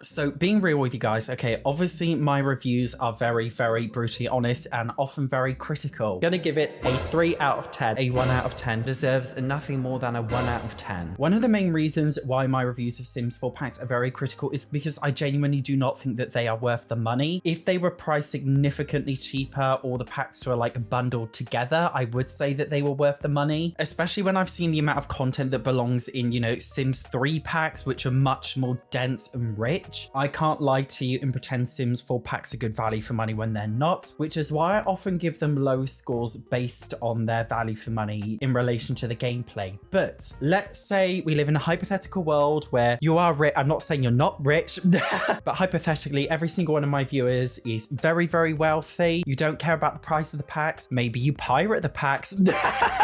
So being real with you guys, okay, obviously my reviews are very, very brutally honest and often very critical. I'm gonna give it a 3 out of 10. A 1 out of 10 deserves nothing more than a 1 out of 10. One of the main reasons why my reviews of Sims 4 packs are very critical is because I genuinely do not think that they are worth the money. If they were priced significantly cheaper or the packs were like bundled together, I would say that they were worth the money, especially when I've seen the amount of content that belongs in, you know, Sims 3 packs, which are much more dense and rich. I can't lie to you and pretend Sims 4 packs are good value for money when they're not, which is why I often give them low scores based on their value for money in relation to the gameplay. But let's say we live in a hypothetical world where you are rich. I'm not saying you're not rich, but hypothetically, every single one of my viewers is very, very wealthy. You don't care about the price of the packs. Maybe you pirate the packs.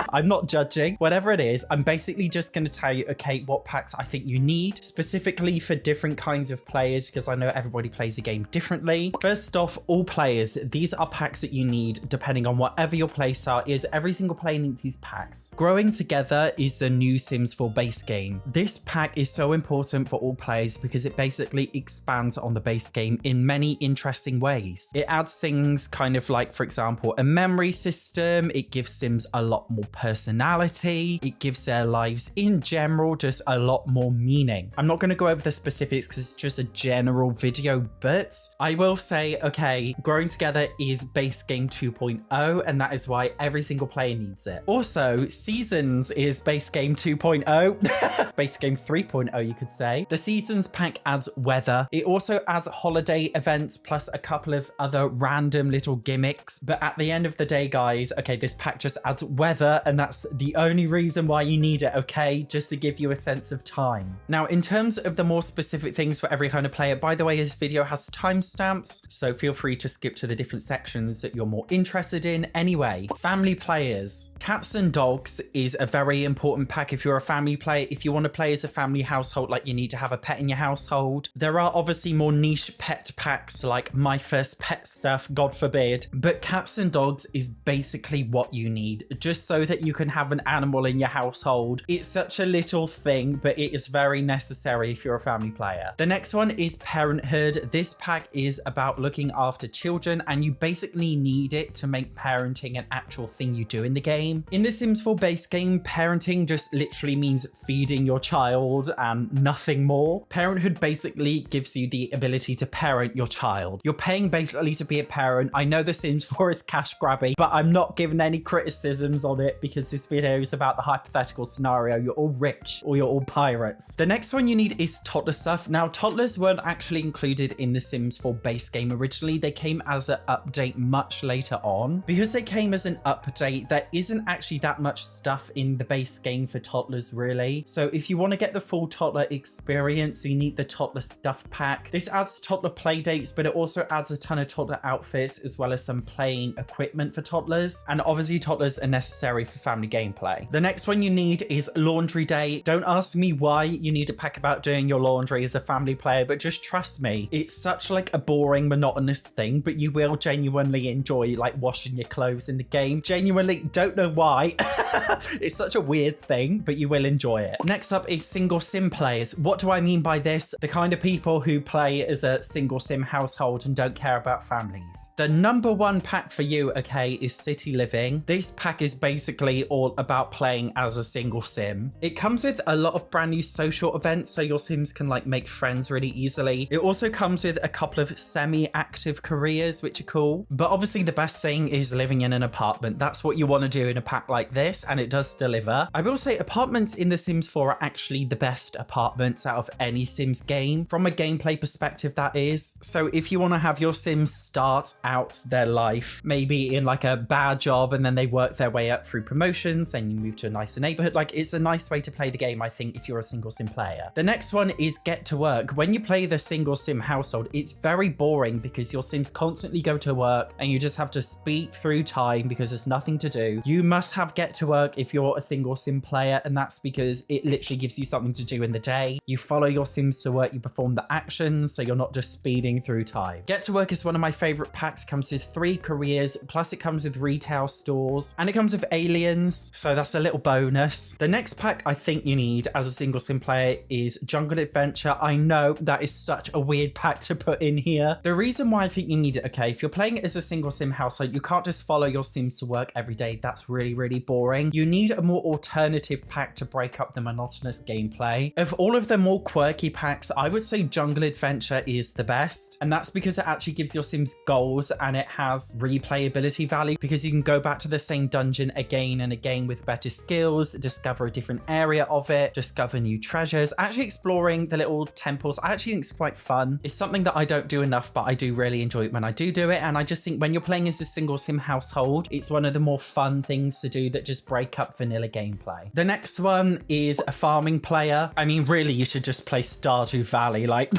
I'm not judging. Whatever it is, I'm basically just going to tell you, okay, what packs I think you need specifically for different kinds of players, because I know everybody plays the game differently. First off, all players, these are packs that you need depending on whatever your playstyle is. Every single player needs these packs. Growing Together is the new Sims 4 base game. This pack is so important for all players because it basically expands on the base game in many interesting ways. It adds things kind of like, for example, a memory system. It gives Sims a lot more personality. It gives their lives in general just a lot more meaning. I'm not going to go over the specifics because it's just a general video, but I will say, okay, Growing Together is base game 2.0, and that is why every single player needs it. Also, Seasons is base game 2.0, base game 3.0, you could say. The Seasons pack adds weather. It also adds holiday events plus a couple of other random little gimmicks. But at the end of the day, guys, okay, this pack just adds weather, and that's the only reason why you need it, okay? Just to give you a sense of time. Now, in terms of the more specific things for every kind of player, by the way, this video has timestamps, so feel free to skip to the different sections that you're more interested in. Anyway, family players. Cats and dogs is a very important pack if you're a family player. If you want to play as a family household, like you need to have a pet in your household. There are obviously more niche pet packs like My First Pet stuff, God forbid, but cats and dogs is basically what you need just so that you can have an animal in your household. It's such a little thing, but it is very necessary if you're a family player. The next one is parenthood. This pack is about looking after children, and you basically need it to make parenting an actual thing you do in the game. In the Sims 4 base game, parenting just literally means feeding your child and nothing more. Parenthood basically gives you the ability to parent your child. You're paying basically to be a parent. I know the Sims 4 is cash grabby, but I'm not giving any criticisms on it because this video is about the hypothetical scenario. You're all rich or you're all pirates. The next one you need is toddler stuff. Now, toddlers weren't actually included in the Sims 4 base game originally. They came as an update much later on. Because they came as an update, there isn't actually that much stuff in the base game for toddlers, really. So if you want to get the full toddler experience, you need the toddler stuff pack. This adds toddler play dates, but it also adds a ton of toddler outfits as well as some playing equipment for toddlers. And obviously toddlers are necessary for family gameplay. The next one you need is laundry day. Don't ask me why you need a pack about doing your laundry as a family player, but just trust me, it's such like a boring, monotonous thing, but you will genuinely enjoy like washing your clothes in the game. Genuinely don't know why. It's such a weird thing, but you will enjoy it. Next up is single sim players. What do I mean by this? The kind of people who play as a single sim household and don't care about families. The number one pack for you, okay, is city living. This pack is basically all about playing as a single sim. It comes with a lot of brand new social events, so your sims can like make friends really easily. It also comes with a couple of semi-active careers, which are cool. But obviously the best thing is living in an apartment. That's what you want to do in a pack like this, and it does deliver. I will say apartments in The Sims 4 are actually the best apartments out of any Sims game, from a gameplay perspective, that is. So if you want to have your Sims start out their life maybe in like a bad job and then they work their way up through promotions and you move to a nicer neighborhood, like it's a nice way to play the game, I think, if you're a single sim player. The next one is get to work. When you play the single sim household, it's very boring because your sims constantly go to work and you just have to speed through time because there's nothing to do. You must have get to work if you're a single sim player, and that's because it literally gives you something to do in the day. You follow your sims to work, you perform the actions, so you're not just speeding through time. Get to work is one of my favorite packs. It comes with 3 careers, plus it comes with retail stores, and it comes with aliens, so that's a little bonus. The next pack I think you need as a single sim player is Jungle Adventure. I know That is such a weird pack to put in here. The reason why I think you need it, okay, if you're playing it as a single sim household, you can't just follow your sims to work every day. That's really, really boring. You need a more alternative pack to break up the monotonous gameplay. Of all of the more quirky packs, I would say Jungle Adventure is the best. And that's because it actually gives your sims goals and it has replayability value because you can go back to the same dungeon again and again with better skills, discover a different area of it, discover new treasures. Actually exploring the little temples, I actually think it's quite fun. It's something that I don't do enough, but I do really enjoy it when I do it. And I just think when you're playing as a single sim household, it's one of the more fun things to do that just break up vanilla gameplay. The next one is a farming player. I mean, really, you should just play Stardew Valley. Like,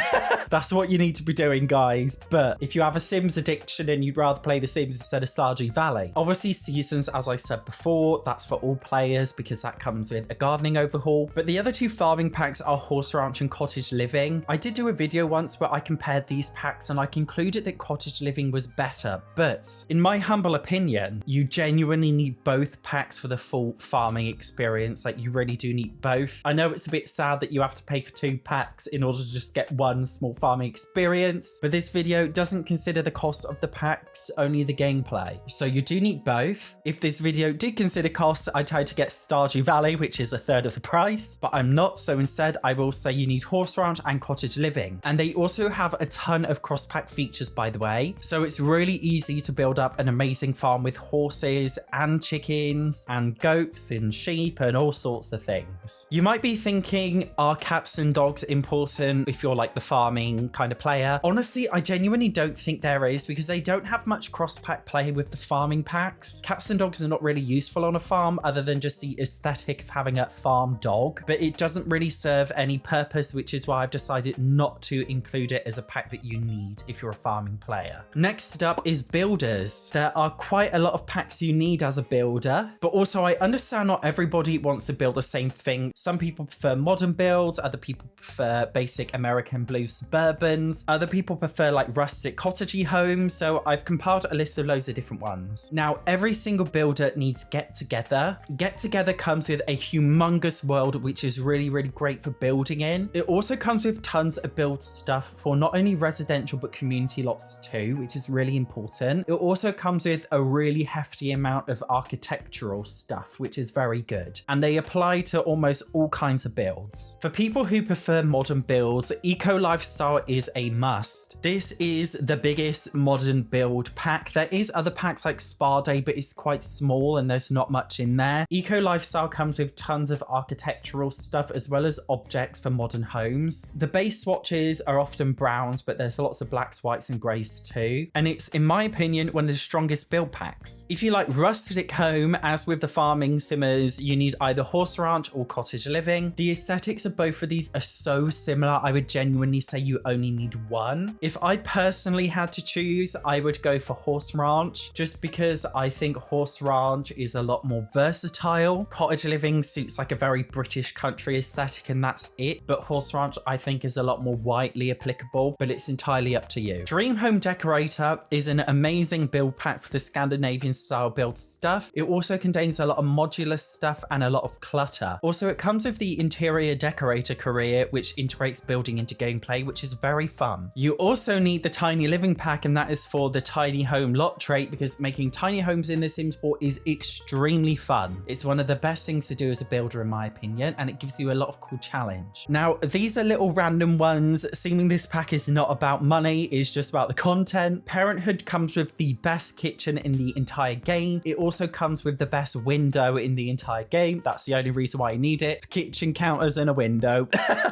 that's what you need to be doing, guys. But if you have a Sims addiction and you'd rather play The Sims instead of Stardew Valley, obviously Seasons, as I said before, that's for all players because that comes with a gardening overhaul. But the other two farming packs are Horse Ranch and Cottage Living. I did do a video once where I compared these packs and I concluded that Cottage Living was better. But in my humble opinion, you genuinely need both packs for the full farming experience. Like, you really do need both. I know it's a bit sad that you have to pay for 2 packs in order to just get one small farming experience, but this video doesn't consider the cost of the packs, only the gameplay. So you do need both. If this video did consider costs, I'd try to get Stardew Valley, which is a third of the price, but I'm not. So instead, I will say you need Horse Ranch and Cottage Living. And they also have a ton of cross-pack features, by the way. So it's really easy to build up an amazing farm with horses and chickens and goats and sheep and all sorts of things. You might be thinking, are cats and dogs important if you're like the farming kind of player? Honestly, I genuinely don't think there is because they don't have much cross-pack play with the farming packs. Cats and dogs are not really useful on a farm other than just the aesthetic of having a farm dog, but it doesn't really serve any purpose, which is why I've decided not to include it as a pack that you need if you're a farming player. Next up is builders. There are quite a lot of packs you need as a builder, but also I understand not everybody wants to build the same thing. Some people prefer modern builds, other people prefer basic American blue suburbans, other people prefer like rustic cottagey homes, so I've compiled a list of loads of different ones. Now, every single builder needs Get Together. Get Together comes with a humongous world, which is really, really great for building in. It also comes with tons of build stuff for not only residential, but community lots too, which is really important. It also comes with a really hefty amount of architectural stuff, which is very good. And they apply to almost all kinds of builds. For people who prefer modern builds, Eco Lifestyle is a must. This is the biggest modern build pack. There is other packs like Spa Day, but it's quite small and there's not much in there. Eco Lifestyle comes with tons of architectural stuff as well as objects for modern homes. The base swatches are often browns, but there's lots of blacks, whites and greys too. And it's, in my opinion, one of the strongest build packs. If you like rustic home, as with the farming simmers, you need either Horse Ranch or Cottage Living. The aesthetics of both of these are so similar, I would genuinely say you only need one. If I personally had to choose, I would go for Horse Ranch, just because I think Horse Ranch is a lot more versatile. Cottage Living suits like a very British country aesthetic and that's it, but Horse Ranch I think is a lot more widely applicable, but it's entirely up to you. Dream Home Decorator is an amazing build pack for the Scandinavian style build stuff. It also contains a lot of modular stuff and a lot of clutter. Also, it comes with the Interior Decorator career, which integrates building into gameplay, which is very fun. You also need the Tiny Living pack, and that is for the tiny home lot trait, because making tiny homes in The Sims 4 is extremely fun. It's one of the best things to do as a builder in my opinion, and it gives you a lot of cool challenge. Now, these are little random ones. Seeming this pack is not about money, it's just about the content. Parenthood comes with the best kitchen in the entire game. It also comes with the best window in the entire game. That's the only reason why I need it. Kitchen counters and a window.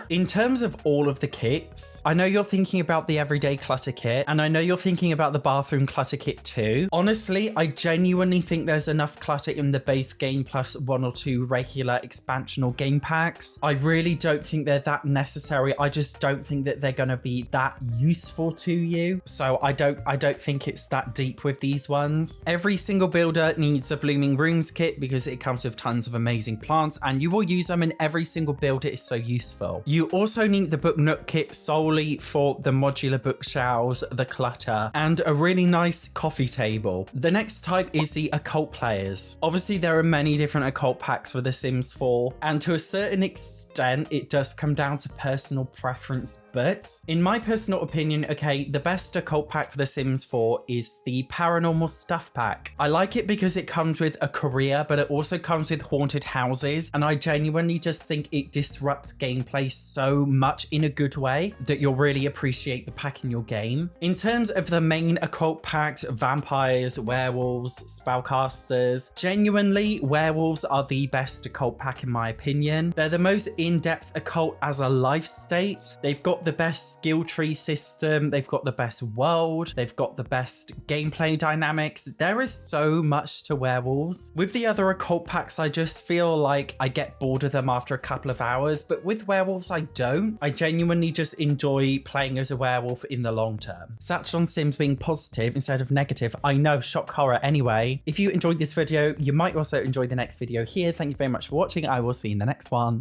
In terms of all of the kits, I know you're thinking about the everyday clutter kit, and I know you're thinking about the bathroom clutter kit too. Honestly, I genuinely think there's enough clutter in the base game plus 1 or 2 regular expansional game packs. I really don't think they're that necessary. I just don't think that they're going to be that useful to you. So I don't think it's that deep with these ones. Every single builder needs a Blooming Rooms kit because it comes with tons of amazing plants and you will use them in every single build. It is so useful. You also need the Book Nook kit solely for the modular bookshelves, the clutter, and a really nice coffee table. The next type is the Occult Players. Obviously, there are many different occult packs for The Sims 4, and to a certain extent, it does come down to personal preference preference, but in my personal opinion, okay, the best occult pack for The Sims 4 is the Paranormal Stuff pack. I like it because it comes with a career, but it also comes with haunted houses, and I genuinely just think it disrupts gameplay so much in a good way that you'll really appreciate the pack in your game. In terms of the main occult packs, vampires, werewolves, spellcasters, genuinely werewolves are the best occult pack in my opinion. They're the most in-depth occult as a life state. They've got the best skill tree system, they've got the best world, they've got the best gameplay dynamics. There is so much to werewolves. With the other occult packs, I just feel like I get bored of them after a couple of hours, but with werewolves I don't. I genuinely just enjoy playing as a werewolf in the long term. SatchOnSims being positive instead of negative. I know, shock horror. Anyway, if you enjoyed this video, you might also enjoy the next video here. Thank you very much for watching. I will see you in the next one.